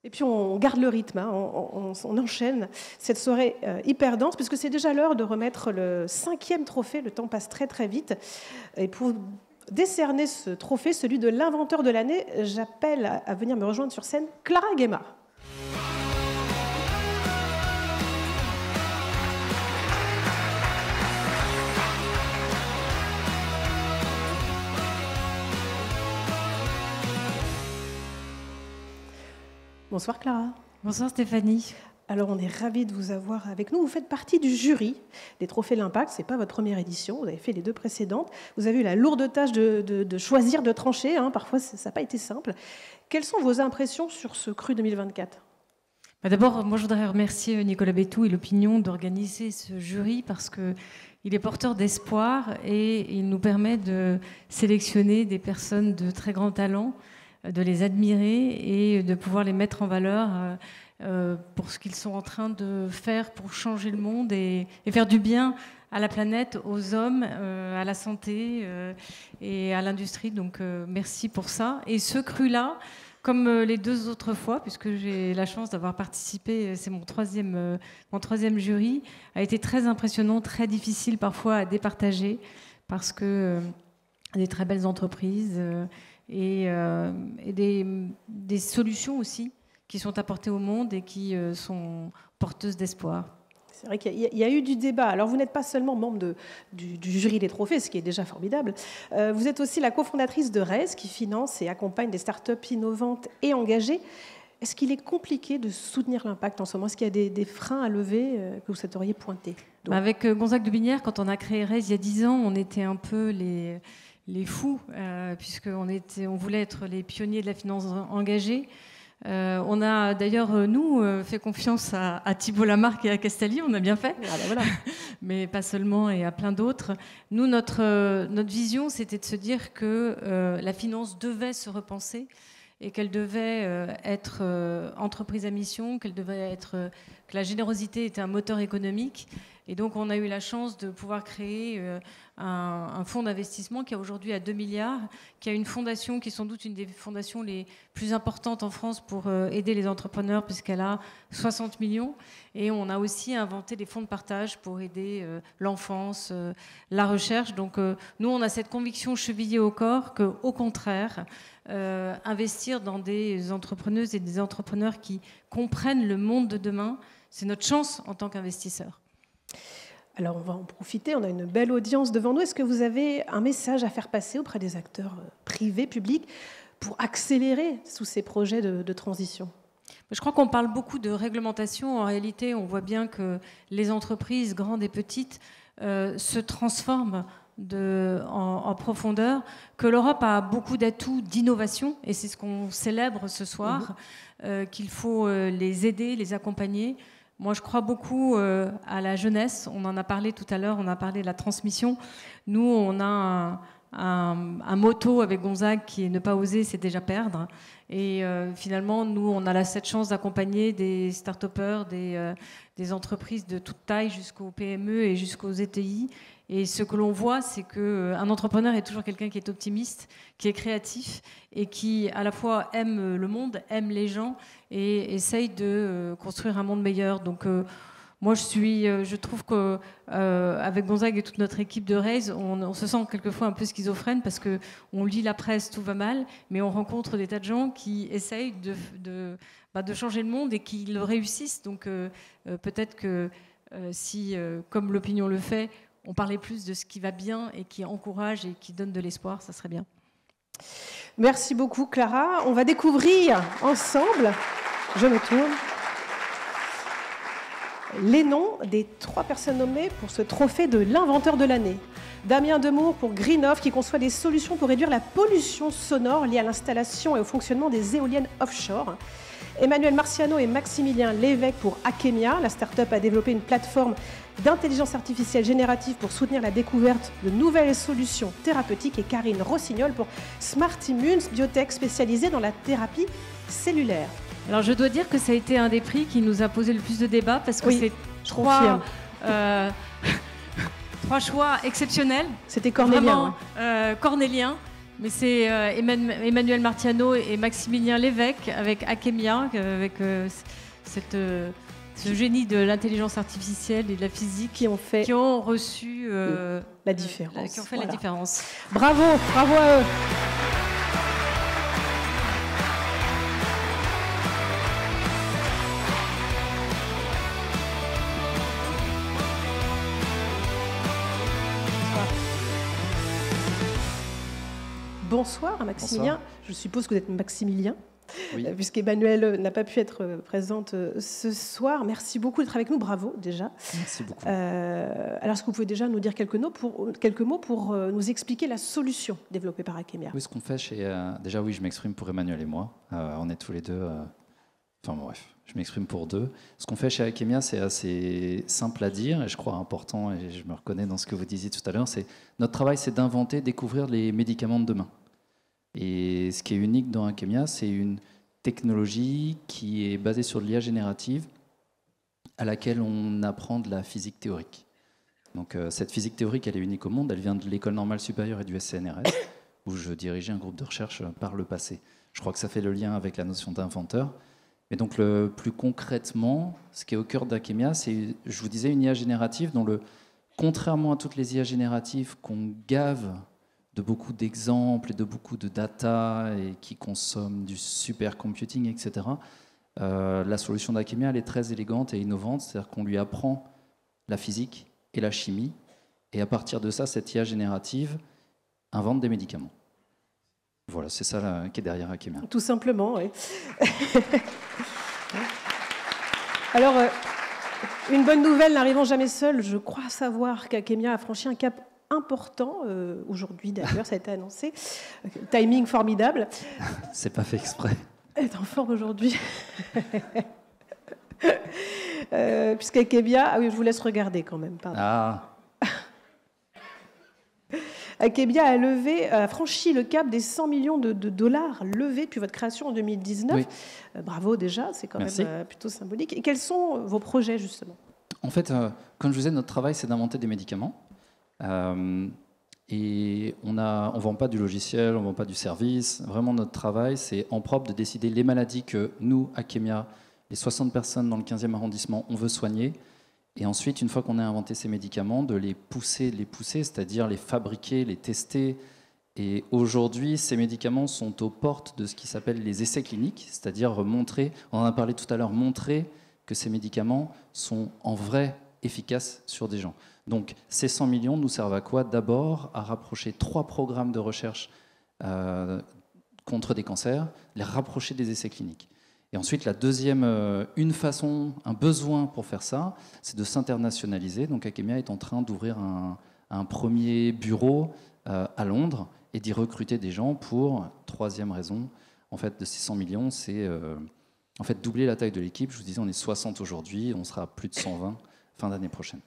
Et puis on garde le rythme, hein, on enchaîne cette soirée hyper dense, puisque c'est déjà l'heure de remettre le 5e trophée, le temps passe très très vite. Et pour décerner ce trophée, celui de l'inventeur de l'année, j'appelle à venir me rejoindre sur scène Clara Guémard. Bonsoir Clara. Bonsoir Stéphanie. Alors on est ravis de vous avoir avec nous. Vous faites partie du jury des Trophées L'Impact. Ce n'est pas votre première édition, vous avez fait les 2 précédentes. Vous avez eu la lourde tâche de choisir, de trancher. Hein. Parfois ça n'a pas été simple. Quelles sont vos impressions sur ce cru 2024 ? D'abord, moi je voudrais remercier Nicolas Bétou et l'Opinion d'organiser ce jury parce qu'il est porteur d'espoir et il nous permet de sélectionner des personnes de très grand talent, de les admirer et de pouvoir les mettre en valeur pour ce qu'ils sont en train de faire pour changer le monde et faire du bien à la planète, aux hommes, à la santé et à l'industrie. Donc merci pour ça. Et ce cru-là, comme les 2 autres fois, puisque j'ai la chance d'avoir participé, c'est mon troisième jury, a été très impressionnant, très difficile parfois à départager parce que des très belles entreprises et des solutions aussi qui sont apportées au monde et qui sont porteuses d'espoir. C'est vrai qu'il y a eu du débat. Alors vous n'êtes pas seulement membre du jury des trophées, ce qui est déjà formidable. Vous êtes aussi la cofondatrice de Raise, qui finance et accompagne des startups innovantes et engagées. Est-ce qu'il est compliqué de soutenir l'impact en ce moment ? Est-ce qu'il y a des freins à lever que vous souhaiteriez pointer ? Avec Gonzague de Binière, quand on a créé Raise il y a 10 ans, on était un peu les fous, puisqu'on voulait être les pionniers de la finance engagée. On a d'ailleurs, nous, fait confiance à Thibault Lamarque et à Castaldi, on a bien fait, voilà. Mais pas seulement, et à plein d'autres. Nous, notre vision, c'était de se dire que la finance devait se repenser et qu'elle devait être entreprise à mission, que la générosité était un moteur économique. Et donc, on a eu la chance de pouvoir créer un fonds d'investissement qui a aujourd'hui à 2 milliards, qui a une fondation qui est sans doute une des fondations les plus importantes en France pour aider les entrepreneurs, puisqu'elle a 60 millions. Et on a aussi inventé des fonds de partage pour aider l'enfance, la recherche. Donc, nous, on a cette conviction chevillée au corps qu'au contraire, investir dans des entrepreneuses et des entrepreneurs qui comprennent le monde de demain, c'est notre chance en tant qu'investisseurs. Alors on va en profiter, on a une belle audience devant nous. Est-ce que vous avez un message à faire passer auprès des acteurs privés, publics, pour accélérer tous ces projets de transition ? Je crois qu'on parle beaucoup de réglementation. En réalité, on voit bien que les entreprises, grandes et petites, se transforment en profondeur, que l'Europe a beaucoup d'atouts d'innovation, et c'est ce qu'on célèbre ce soir, qu'il faut les aider, les accompagner. Moi, je crois beaucoup à la jeunesse. On en a parlé tout à l'heure, on a parlé de la transmission. Nous, on a un motto avec Gonzague qui est « ne pas oser, c'est déjà perdre ». Et finalement, nous, on a cette chance d'accompagner des start-upers, des entreprises de toute taille jusqu'aux PME et jusqu'aux ETI. Et ce que l'on voit, c'est qu'un entrepreneur est toujours quelqu'un qui est optimiste, qui est créatif et qui, à la fois, aime le monde, aime les gens et essaye de construire un monde meilleur. Donc, moi, je trouve qu'avec Gonzague et toute notre équipe de Raise, on se sent quelquefois un peu schizophrène parce qu'on lit la presse, tout va mal, mais on rencontre des tas de gens qui essayent de changer le monde et qui le réussissent. Donc, peut-être que si, comme l'Opinion le fait, on parlait plus de ce qui va bien et qui encourage et qui donne de l'espoir, ça serait bien. Merci beaucoup Clara. On va découvrir ensemble, je me tourne, les noms des 3 personnes nommées pour ce trophée de l'inventeur de l'année. Damien Demour pour Greenhoff qui conçoit des solutions pour réduire la pollution sonore liée à l'installation et au fonctionnement des éoliennes offshore. Emmanuel Marciano et Maximilien Lévesque pour Akemia. La start-up a développé une plateforme d'intelligence artificielle générative pour soutenir la découverte de nouvelles solutions thérapeutiques. Et Karine Rossignol pour Smart Immunes, biotech spécialisée dans la thérapie cellulaire. Alors je dois dire que ça a été un des prix qui nous a posé le plus de débats parce que c'est 3 choix exceptionnels. C'était cornélien. Vraiment, cornélien. Mais c'est Emmanuel Martiano et Maximilien Lévesque avec Akemia, avec ce génie de l'intelligence artificielle et de la physique qui ont reçu la différence. Qui ont fait la différence. Bravo, bravo à eux. Bonsoir Maximilien. Bonsoir. Je suppose que vous êtes Maximilien, oui. Puisqu'Emmanuel n'a pas pu être présente ce soir. Merci beaucoup d'être avec nous. Bravo déjà. Merci beaucoup. Alors, est-ce que vous pouvez déjà nous dire quelques mots pour nous expliquer la solution développée par Akemia? Oui, ce qu'on fait chez... déjà, oui, je m'exprime pour Emmanuel et moi. On est tous les deux... Enfin bref, je m'exprime pour deux. Ce qu'on fait chez Akemia, c'est assez simple à dire, et je crois important, et je me reconnais dans ce que vous disiez tout à l'heure, c'est notre travail, c'est d'inventer, découvrir les médicaments de demain. Et ce qui est unique dans Akemia, c'est une technologie qui est basée sur de l'IA générative à laquelle on apprend de la physique théorique. Donc cette physique théorique, elle est unique au monde, elle vient de l'École normale supérieure et du SCNRS, où je dirigeais un groupe de recherche par le passé. Je crois que ça fait le lien avec la notion d'inventeur. Mais donc, plus concrètement, ce qui est au cœur d'Akemia, c'est, je vous disais, une IA générative dont contrairement à toutes les IA génératives qu'on gave de beaucoup d'exemples et de beaucoup de data et qui consomment du supercomputing, etc., la solution d'Akemia, elle est très élégante et innovante, c'est-à-dire qu'on lui apprend la physique et la chimie, et à partir de ça, cette IA générative invente des médicaments. Voilà, c'est ça là, qui est derrière Akemia. Tout simplement, oui. Alors, une bonne nouvelle n'arrivant jamais seule, je crois savoir qu'Akemia a franchi un cap important, aujourd'hui d'ailleurs, ça a été annoncé. Timing formidable. C'est pas fait exprès. Elle est en forme aujourd'hui. Puisqu'Akemia... Ah oui, je vous laisse regarder quand même, pardon. Ah. Akemia a franchi le cap des 100 millions de dollars levés depuis votre création en 2019. Oui. Bravo déjà, c'est quand Merci. Même plutôt symbolique. Et quels sont vos projets justement? En fait, comme je vous disais, notre travail, c'est d'inventer des médicaments. Et on ne vend pas du logiciel, on ne vend pas du service. Vraiment, notre travail, c'est en propre de décider les maladies que nous, Akemia, les 60 personnes dans le 15e arrondissement, on veut soigner. Et ensuite, une fois qu'on a inventé ces médicaments, de les pousser, c'est-à-dire les fabriquer, les tester. Et aujourd'hui, ces médicaments sont aux portes de ce qui s'appelle les essais cliniques, c'est-à-dire montrer, on en a parlé tout à l'heure, montrer que ces médicaments sont en vrai efficaces sur des gens. Donc, ces 100 millions nous servent à quoi? D'abord, à rapprocher 3 programmes de recherche contre des cancers, les rapprocher des essais cliniques. Et ensuite, la deuxième, un besoin pour faire ça, c'est de s'internationaliser. Donc Akemia est en train d'ouvrir un premier bureau à Londres et d'y recruter des gens pour, troisième raison, en fait, de ces 100 millions, c'est en fait, doubler la taille de l'équipe. Je vous disais, on est 60 aujourd'hui, on sera plus de 120 fin d'année prochaine.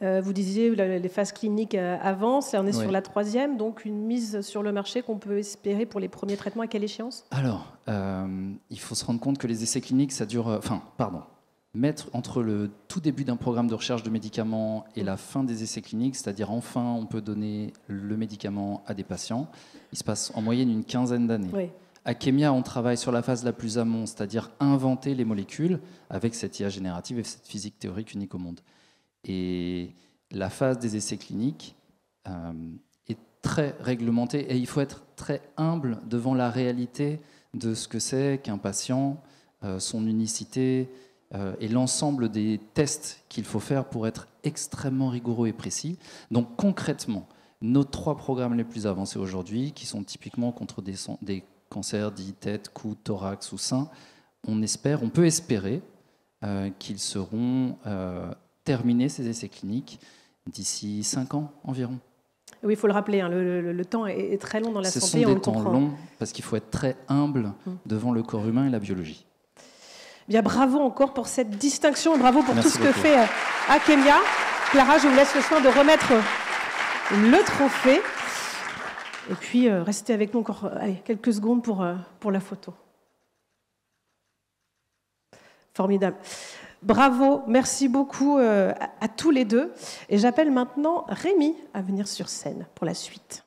Vous disiez les phases cliniques avancent, là on est sur la 3e, donc une mise sur le marché qu'on peut espérer pour les premiers traitements à quelle échéance? Alors, il faut se rendre compte que les essais cliniques, ça dure... mettre entre le tout début d'un programme de recherche de médicaments et la fin des essais cliniques, c'est-à-dire enfin on peut donner le médicament à des patients, il se passe en moyenne une 15aine d'années. Oui. Akemia, on travaille sur la phase la plus amont, c'est-à-dire inventer les molécules avec cette IA générative et cette physique théorique unique au monde. Et la phase des essais cliniques est très réglementée et il faut être très humble devant la réalité de ce que c'est qu'un patient, son unicité et l'ensemble des tests qu'il faut faire pour être extrêmement rigoureux et précis. Donc concrètement, nos 3 programmes les plus avancés aujourd'hui, qui sont typiquement contre des cancers dits tête, cou, thorax ou sein, on peut espérer qu'ils seront terminer ces essais cliniques d'ici 5 ans environ. Oui, il faut le rappeler, hein, le temps est très long dans la santé. Ce sont des temps longs parce qu'il faut être très humble devant le corps humain et la biologie. Bien, bravo encore pour cette distinction, bravo pour tout ce que fait Akemia. Clara, je vous laisse le soin de remettre le trophée. Et puis, restez avec nous encore quelques secondes pour la photo. Formidable. Bravo, merci beaucoup à tous les deux. Et j'appelle maintenant Rémi à venir sur scène pour la suite.